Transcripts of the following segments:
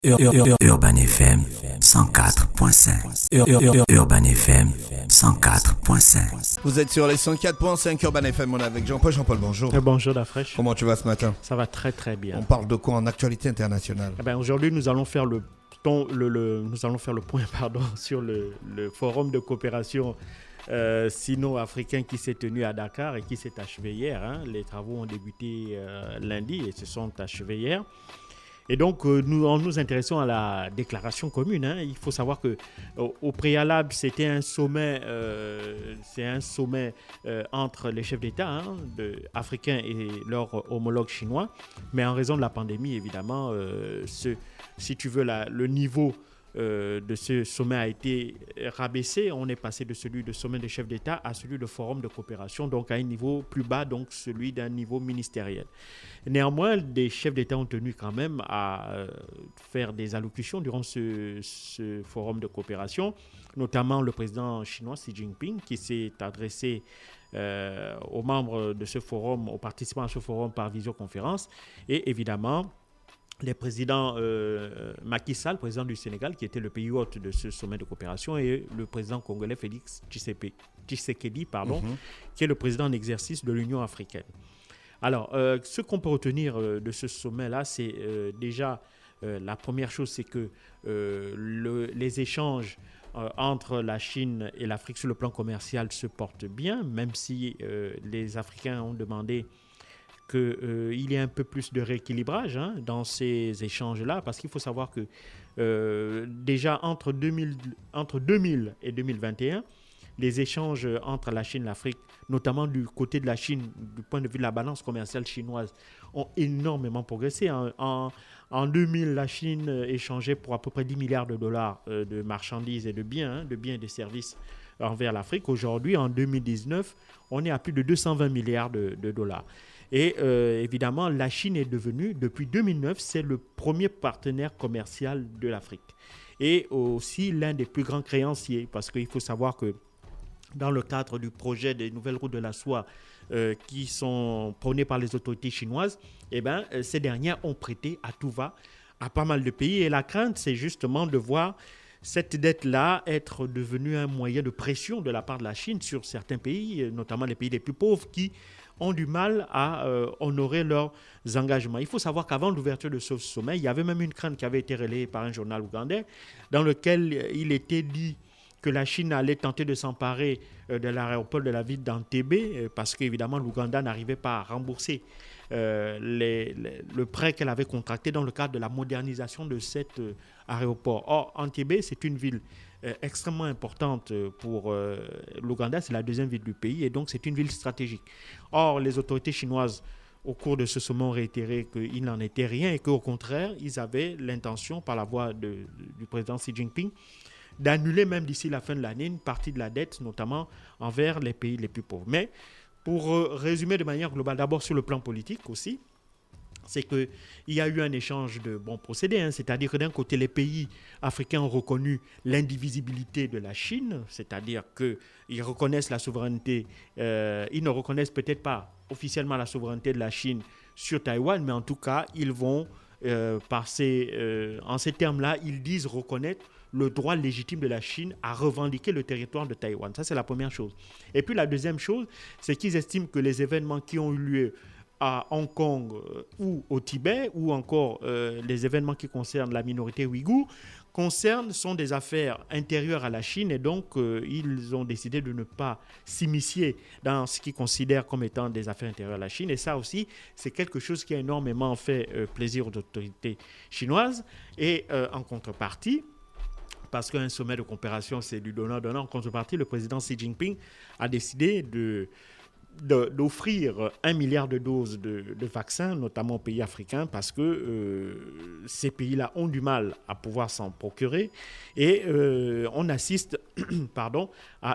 Urban FM 104.5. Urban FM 104.5. Vous êtes sur les 104.5 Urban FM, on est avec Jean-Paul. Jean-Paul, bonjour. Bonjour Dafresh. Comment tu vas ce matin? Ça va très très bien. On parle de quoi en actualité internationale? Aujourd'hui, nous allons faire le point sur le forum de coopération sino-africain qui s'est tenu à Dakar et qui s'est achevé hier. Les travaux ont débuté lundi et se sont achevés hier. Et donc, nous nous intéressons à la déclaration commune. Il faut savoir que au préalable, c'était un sommet, entre les chefs d'État africains et leurs homologues chinois. Mais en raison de la pandémie, évidemment, si tu veux, le niveau de ce sommet a été rabaissé. On est passé de celui de sommet des chefs d'État à celui de forum de coopération, donc à un niveau plus bas, donc celui d'un niveau ministériel. Néanmoins, des chefs d'État ont tenu quand même à faire des allocutions durant ce forum de coopération, notamment le président chinois Xi Jinping qui s'est adressé aux membres de ce forum, aux participants à ce forum par visioconférence, et évidemment les présidents Macky Sall, président du Sénégal, qui était le pays hôte de ce sommet de coopération, et le président congolais Félix Tshisekedi, qui est le président en exercice de l'Union africaine. Alors, ce qu'on peut retenir de ce sommet-là, c'est déjà la première chose, c'est que les échanges entre la Chine et l'Afrique sur le plan commercial se portent bien, même si les Africains ont demandé qu'il y ait un peu plus de rééquilibrage dans ces échanges-là, parce qu'il faut savoir que déjà entre 2000 et 2021, les échanges entre la Chine et l'Afrique, notamment du côté de la Chine, du point de vue de la balance commerciale chinoise, ont énormément progressé. En 2000, la Chine échangeait pour à peu près 10 milliards de dollars de marchandises et de biens et de services envers l'Afrique. Aujourd'hui, en 2019, on est à plus de 220 milliards de dollars. Et évidemment, la Chine est devenue, depuis 2009, c'est le premier partenaire commercial de l'Afrique. Et aussi l'un des plus grands créanciers, parce qu'il faut savoir que dans le cadre du projet des nouvelles routes de la soie qui sont prônées par les autorités chinoises, ces dernières ont prêté à tout va à pas mal de pays. Et la crainte, c'est justement de voir cette dette-là être devenue un moyen de pression de la part de la Chine sur certains pays, notamment les pays les plus pauvres qui ont du mal à honorer leurs engagements. Il faut savoir qu'avant l'ouverture de ce sommet, il y avait même une crainte qui avait été relayée par un journal ougandais dans lequel il était dit que la Chine allait tenter de s'emparer de l'aéroport de la ville d'Entebbe parce qu'évidemment l'Ouganda n'arrivait pas à rembourser le prêt qu'elle avait contracté dans le cadre de la modernisation de cet aéroport. Or, Entebbe, c'est une ville extrêmement importante pour l'Ouganda, c'est la deuxième ville du pays et donc c'est une ville stratégique. Or, les autorités chinoises, au cours de ce sommet, ont réitéré qu'il n'en était rien et qu'au contraire, ils avaient l'intention, par la voix du président Xi Jinping, d'annuler même d'ici la fin de l'année une partie de la dette, notamment envers les pays les plus pauvres. Mais pour résumer de manière globale, d'abord sur le plan politique aussi, c'est qu'il y a eu un échange de bons procédés, c'est-à-dire que d'un côté, les pays africains ont reconnu l'indivisibilité de la Chine, c'est-à-dire qu'ils reconnaissent la souveraineté, ils ne reconnaissent peut-être pas officiellement la souveraineté de la Chine sur Taïwan, mais en tout cas, ils vont, en ces termes-là, ils disent reconnaître le droit légitime de la Chine à revendiquer le territoire de Taïwan. Ça, c'est la première chose. Et puis la deuxième chose, c'est qu'ils estiment que les événements qui ont eu lieu à Hong Kong ou au Tibet, ou encore les événements qui concernent la minorité ouïghour, sont des affaires intérieures à la Chine et donc ils ont décidé de ne pas s'immiscer dans ce qu'ils considèrent comme étant des affaires intérieures à la Chine. Et ça aussi, c'est quelque chose qui a énormément fait plaisir aux autorités chinoises. Et en contrepartie, parce qu'un sommet de coopération, c'est du donnant-donnant. En contrepartie, le président Xi Jinping a décidé d'offrir 1 milliard de doses de vaccins, notamment aux pays africains, parce que ces pays-là ont du mal à pouvoir s'en procurer. Et on assiste à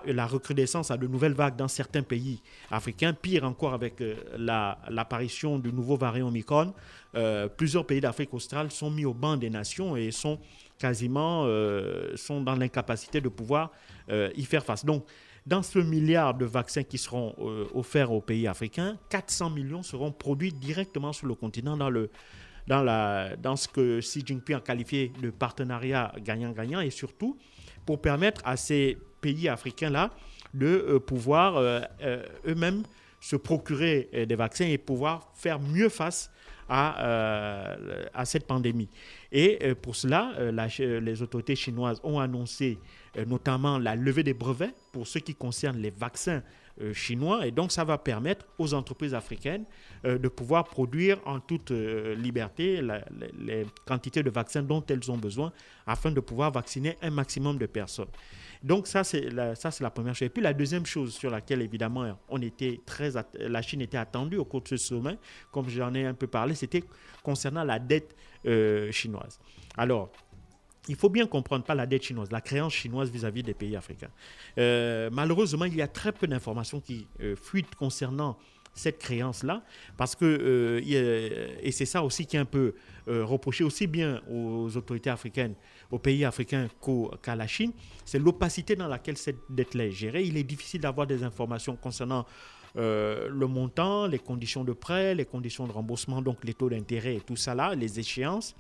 la recrudescence, à de nouvelles vagues dans certains pays africains. Pire encore avec l'apparition du nouveau variant Omicron. Plusieurs pays d'Afrique australe sont mis au banc des nations et sont dans l'incapacité de pouvoir y faire face. Donc, dans ce milliard de vaccins qui seront offerts aux pays africains, 400 millions seront produits directement sur le continent dans le dans ce que Xi Jinping a qualifié de partenariat gagnant-gagnant, et surtout pour permettre à ces pays africains-là de pouvoir eux-mêmes se procurer des vaccins et pouvoir faire mieux face à cette pandémie. Et pour cela, les autorités chinoises ont annoncé notamment la levée des brevets pour ce qui concerne les vaccins chinois. Et donc, ça va permettre aux entreprises africaines de pouvoir produire en toute liberté les quantités de vaccins dont elles ont besoin afin de pouvoir vacciner un maximum de personnes. Donc, ça, c'est la première chose. Et puis, la deuxième chose sur laquelle, évidemment, la Chine était attendue au cours de ce sommet, comme j'en ai un peu parlé, c'était concernant la dette chinoise. Alors, il faut bien comprendre, pas la dette chinoise, la créance chinoise vis-à-vis des pays africains. Malheureusement, il y a très peu d'informations qui fuitent concernant cette créance-là, parce que, et c'est ça aussi qui est un peu reproché aussi bien aux autorités africaines, aux pays africains qu'à la Chine, c'est l'opacité dans laquelle cette dette-là est gérée. Il est difficile d'avoir des informations concernant le montant, les conditions de prêt, les conditions de remboursement, donc les taux d'intérêt et tout ça là, les échéances.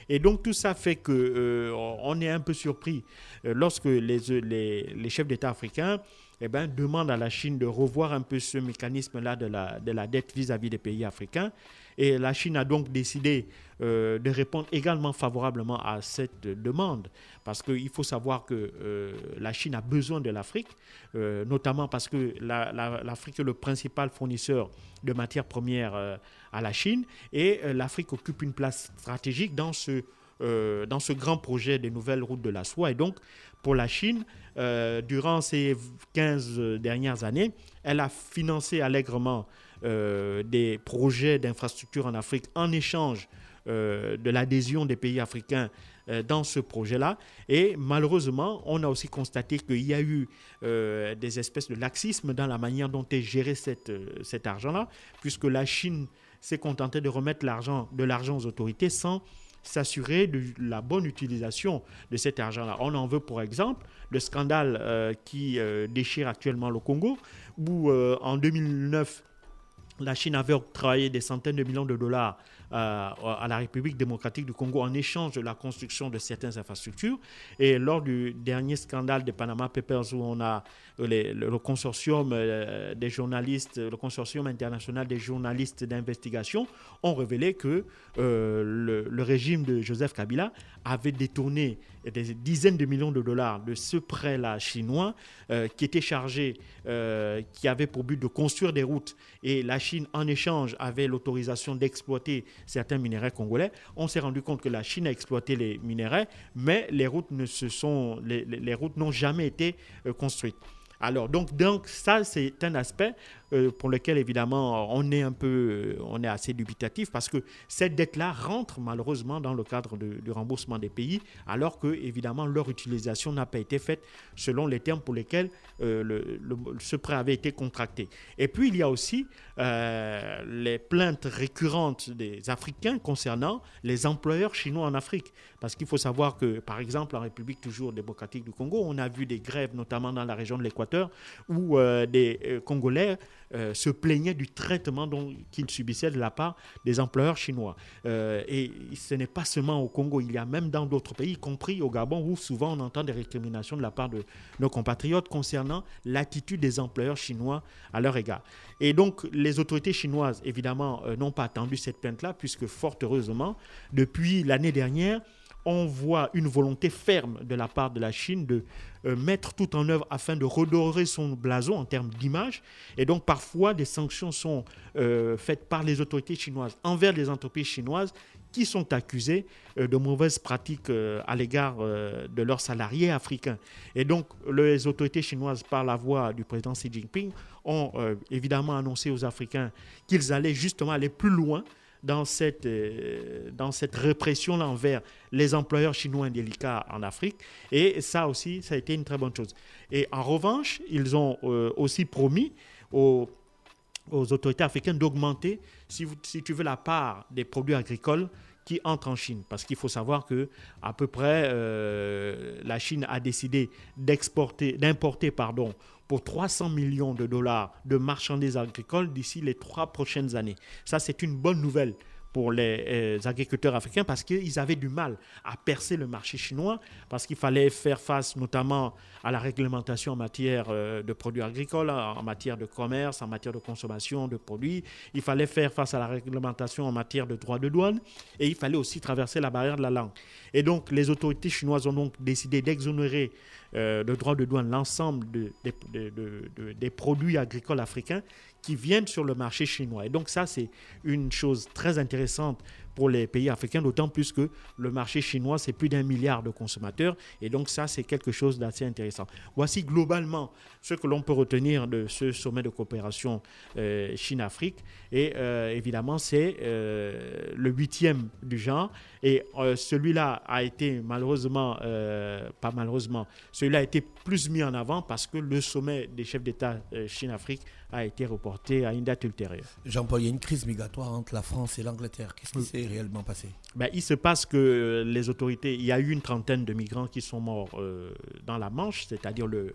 Et donc tout ça fait qu'on est un peu surpris lorsque les chefs d'État africains demandent à la Chine de revoir un peu ce mécanisme-là de la dette vis-à-vis des pays africains. Et la Chine a donc décidé de répondre également favorablement à cette demande, parce qu'il faut savoir que la Chine a besoin de l'Afrique, notamment parce que l'Afrique est le principal fournisseur de matières premières à la Chine, et l'Afrique occupe une place stratégique dans ce grand projet des nouvelles routes de la soie. Et donc, pour la Chine, durant ces 15 dernières années, elle a financé allègrement des projets d'infrastructures en Afrique en échange de l'adhésion des pays africains dans ce projet-là. Et malheureusement, on a aussi constaté qu'il y a eu des espèces de laxisme dans la manière dont est géré cet argent-là, puisque la Chine s'est contentée de remettre de l'argent aux autorités sans s'assurer de la bonne utilisation de cet argent-là. On en veut pour exemple le scandale qui déchire actuellement le Congo, où en 2009, la Chine avait octroyé des centaines de millions de dollars à la République démocratique du Congo en échange de la construction de certaines infrastructures. Et lors du dernier scandale des Panama Papers, où on a le consortium des journalistes, le consortium international des journalistes d'investigation, ont révélé que le régime de Joseph Kabila avait détourné des dizaines de millions de dollars de ce prêt-là chinois qui était chargé, qui avait pour but de construire des routes. Et la Chine, en échange, avait l'autorisation d'exploiter certains minéraux congolais. On s'est rendu compte que la Chine a exploité les minéraux, mais les routes n'ont jamais été construites. Alors, donc ça, c'est un aspect pour lequel, évidemment, on est assez dubitatif, parce que cette dette-là rentre malheureusement dans le cadre du remboursement des pays, alors que, évidemment, leur utilisation n'a pas été faite selon les termes pour lesquels ce prêt avait été contracté. Et puis, il y a aussi les plaintes récurrentes des Africains concernant les employeurs chinois en Afrique. Parce qu'il faut savoir que, par exemple, en République toujours démocratique du Congo, on a vu des grèves, notamment dans la région de l'Équateur, où des Congolais se plaignaient du traitement qu'ils subissaient de la part des employeurs chinois. Et ce n'est pas seulement au Congo, il y a même dans d'autres pays, y compris au Gabon, où souvent on entend des récriminations de la part de nos compatriotes concernant l'attitude des employeurs chinois à leur égard. Et donc, les autorités chinoises, évidemment, n'ont pas attendu cette plainte-là, puisque fort heureusement, depuis l'année dernière, on voit une volonté ferme de la part de la Chine de mettre tout en œuvre afin de redorer son blason en termes d'image. Et donc, parfois, des sanctions sont faites par les autorités chinoises envers les entreprises chinoises qui sont accusées de mauvaises pratiques à l'égard de leurs salariés africains. Et donc, les autorités chinoises, par la voix du président Xi Jinping, ont évidemment annoncé aux Africains qu'ils allaient justement aller plus loin dans cette répression-là envers les employeurs chinois indélicats en Afrique. Et ça aussi, ça a été une très bonne chose. Et en revanche, ils ont aussi promis aux autorités africaines d'augmenter, si tu veux, la part des produits agricoles qui entrent en Chine. Parce qu'il faut savoir qu'à peu près, la Chine a décidé d'importer pour 300 millions de dollars de marchandises agricoles d'ici les 3 prochaines années. Ça, c'est une bonne nouvelle pour les agriculteurs africains parce qu'ils avaient du mal à percer le marché chinois, parce qu'il fallait faire face notamment à la réglementation en matière de produits agricoles, en matière de commerce, en matière de consommation de produits. Il fallait faire face à la réglementation en matière de droits de douane et il fallait aussi traverser la barrière de la langue. Et donc, les autorités chinoises ont donc décidé d'exonérer de droits de douane l'ensemble des produits agricoles africains qui viennent sur le marché chinois. Et donc ça, c'est une chose très intéressante pour les pays africains, d'autant plus que le marché chinois, c'est plus d'1 milliard de consommateurs. Et donc ça, c'est quelque chose d'assez intéressant. Voici globalement ce que l'on peut retenir de ce sommet de coopération Chine-Afrique. Et évidemment, c'est le 8e du genre. Et celui-là a été pas malheureusement, celui-là a été plus mis en avant parce que le sommet des chefs d'État Chine-Afrique a été reporté à une date ultérieure. Jean-Paul, il y a une crise migratoire entre la France et l'Angleterre. Qu'est-ce qui s'est réellement passé? Il se passe que les autorités, il y a eu une trentaine de migrants qui sont morts dans la Manche, c'est-à-dire le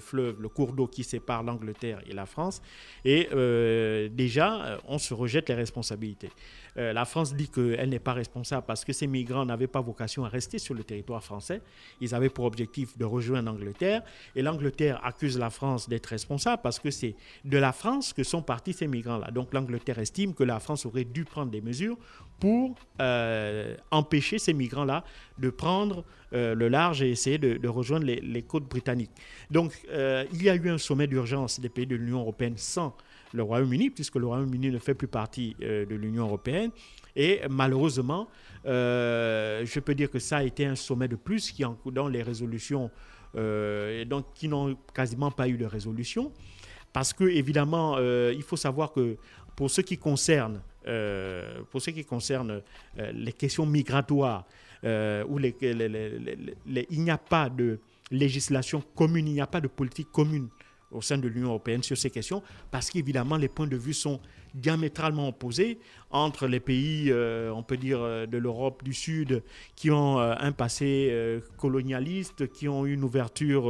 fleuve, le cours d'eau qui sépare l'Angleterre et la France. Et déjà, on se rejette les responsabilités. La France dit qu'elle n'est pas responsable parce que ces migrants n'avaient pas vocation à rester sur le territoire français. Ils avaient pour objectif de rejoindre l'Angleterre. Et l'Angleterre accuse la France d'être responsable parce que c'est de la France que sont partis ces migrants-là. Donc l'Angleterre estime que la France aurait dû prendre des mesures pour empêcher ces migrants-là de prendre le large et essayer de rejoindre les côtes britanniques. Donc il y a eu un sommet d'urgence des pays de l'Union européenne sans le Royaume-Uni, puisque le Royaume-Uni ne fait plus partie de l'Union européenne. Et malheureusement, je peux dire que ça a été un sommet de plus qui en dans les résolutions, et donc qui n'ont quasiment pas eu de résolution. Parce que, évidemment, il faut savoir que pour ce qui concerne les questions migratoires, où il n'y a pas de législation commune, il n'y a pas de politique commune au sein de l'Union européenne sur ces questions, parce qu'évidemment, les points de vue sont diamétralement opposés entre les pays, on peut dire, de l'Europe du Sud, qui ont un passé colonialiste, qui ont une ouverture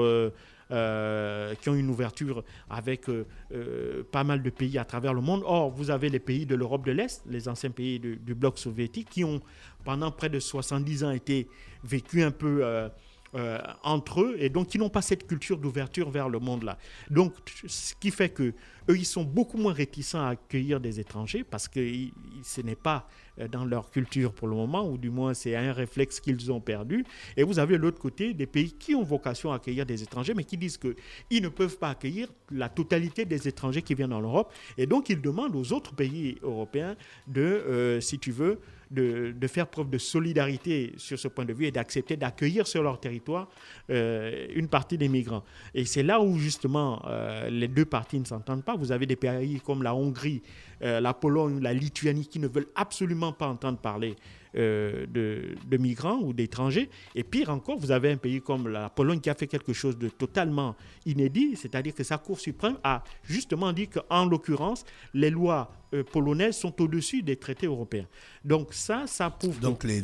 avec pas mal de pays à travers le monde. Or, vous avez les pays de l'Europe de l'Est, les anciens pays du bloc soviétique, qui ont, pendant près de 70 ans, été vécus un peu entre eux, et donc qui n'ont pas cette culture d'ouverture vers le monde-là. Donc, ce qui fait que eux, ils sont beaucoup moins réticents à accueillir des étrangers parce que ce n'est pas dans leur culture pour le moment, ou du moins c'est un réflexe qu'ils ont perdu. Et vous avez de l'autre côté des pays qui ont vocation à accueillir des étrangers, mais qui disent qu'ils ne peuvent pas accueillir la totalité des étrangers qui viennent en Europe. Et donc, ils demandent aux autres pays européens si tu veux, de faire preuve de solidarité sur ce point de vue et d'accepter d'accueillir sur leur territoire une partie des migrants. Et c'est là où justement les deux parties ne s'entendent pas. Vous avez des pays comme la Hongrie, la Pologne, la Lituanie qui ne veulent absolument pas entendre parler de migrants ou d'étrangers. Et pire encore, vous avez un pays comme la Pologne qui a fait quelque chose de totalement inédit, c'est-à-dire que sa Cour suprême a justement dit qu'en l'occurrence, les lois polonaises sont au-dessus des traités européens. Donc ça prouve... Donc les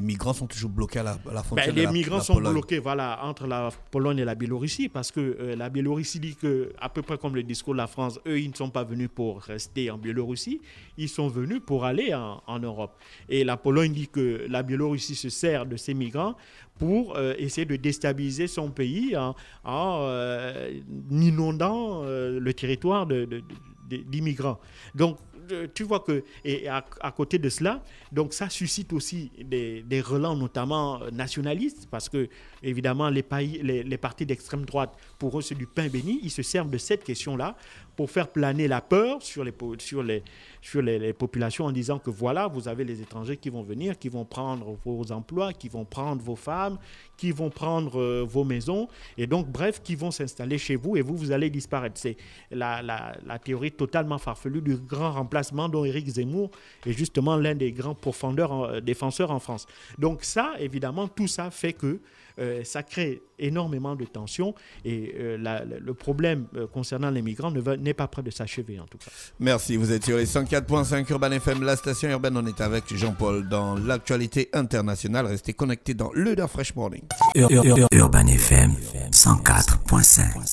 migrants sont toujours bloqués à la frontière les migrants sont bloqués entre la Pologne et la Biélorussie, parce que la Biélorussie dit que, à peu près comme le discours de la France, eux, ils ne sont pas venus pour rester en Biélorussie, ils sont venus pour aller en Europe. Et la Pologne dit que la Biélorussie se sert de ces migrants pour essayer de déstabiliser son pays en inondant le territoire d'immigrants. Donc, tu vois que, et à côté de cela, donc ça suscite aussi des relents notamment nationalistes, parce que évidemment les partis d'extrême droite, pour eux c'est du pain béni. Ils se servent de cette question-là pour faire planer la peur sur les populations en disant que voilà, vous avez les étrangers qui vont venir, qui vont prendre vos emplois, qui vont prendre vos femmes, qui vont prendre vos maisons, et donc bref, qui vont s'installer chez vous et vous allez disparaître. C'est la théorie totalement farfelue du grand remplacement dont Éric Zemmour est justement l'un des grands défenseurs en France. Donc ça, évidemment, tout ça fait que ça crée énormément de tensions et le problème concernant les migrants n'est pas près de s'achever en tout cas. Merci, vous êtes sur les 104.5 Urban FM, la station urbaine. On est avec Jean-Paul dans l'actualité internationale. Restez connectés dans le Fresh Morning. Urban FM 104.5.